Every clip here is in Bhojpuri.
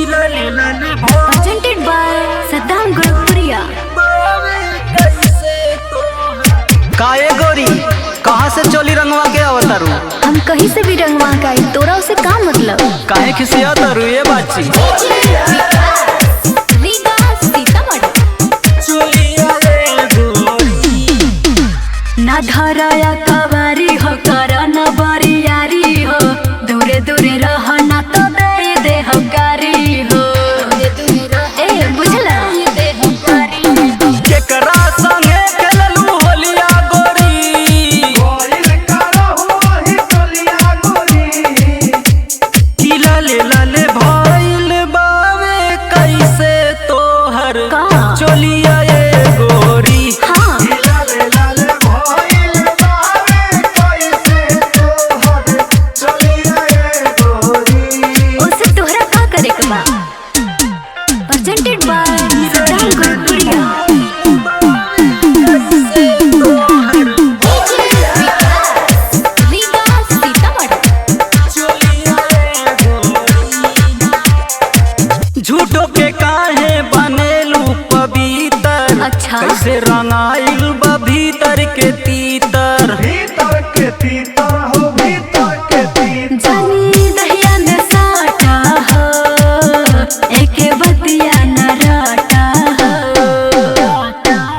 presented by Saddam Gurukpriya। काए गोरी कहाँ से चोली रंगवा के आवतारू? हम कहीं से भी रंगवा का आई, तोरा उसे का मतलब? काहे खिसिया तारू ये बाची? ना धराया कवारी हो करा ना बरियारी हो, दूरे दूरे रह ना तो दे दे हो गारी हो। ए बुझला केकरा संगे खेललू होलिया गोरी? की लाले लाले भइल बावे कैसे तोहर का? चोलिया ये गोरी। हाँ उसे तोहरा का करे के बा? presented by Saddam Gurukpriya। झूठो के काहे बनेलू पवित्र? अच्छा। कैसे रंगाइल बा भीतर के तीतर? जानी दहिया न साटा हो, एके बतिया न राटा हो।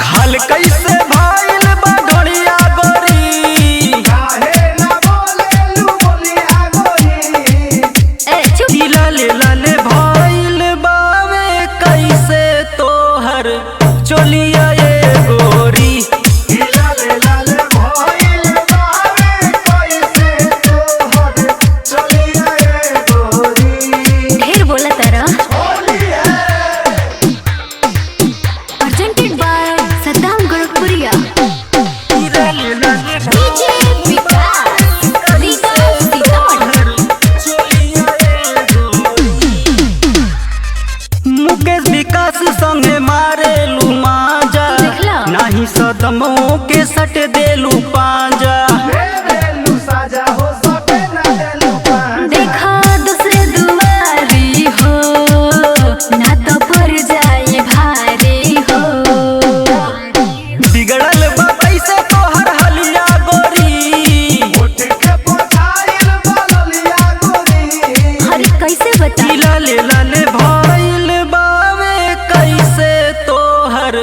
खाल कैसे भइल बा ढोलिया गोरी? ए चुप। की लाले लाले भइल बावे कैसे तोहर चोलिया ये गोरी। ढेर बोला तारा। presented by Saddam Gurukpriya। Mukesh विकास संगे मारेलू माजा, देखला? नाही सदमो के सट देलू पांजा। देखा दूसरे दुआरी हो, ना तो पड़ जाए भारी हो। बिगड़ल बा कैसे तोहर हलिया गोरी? अरे कैसे बता? की लाले लाले भइल बावे कैसे तोहर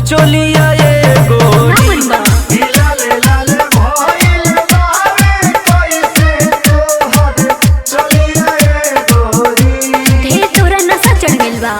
चोलिया ये ना गोरी। मनबा। ढेर तोरा नशा चढ़ गइल बा।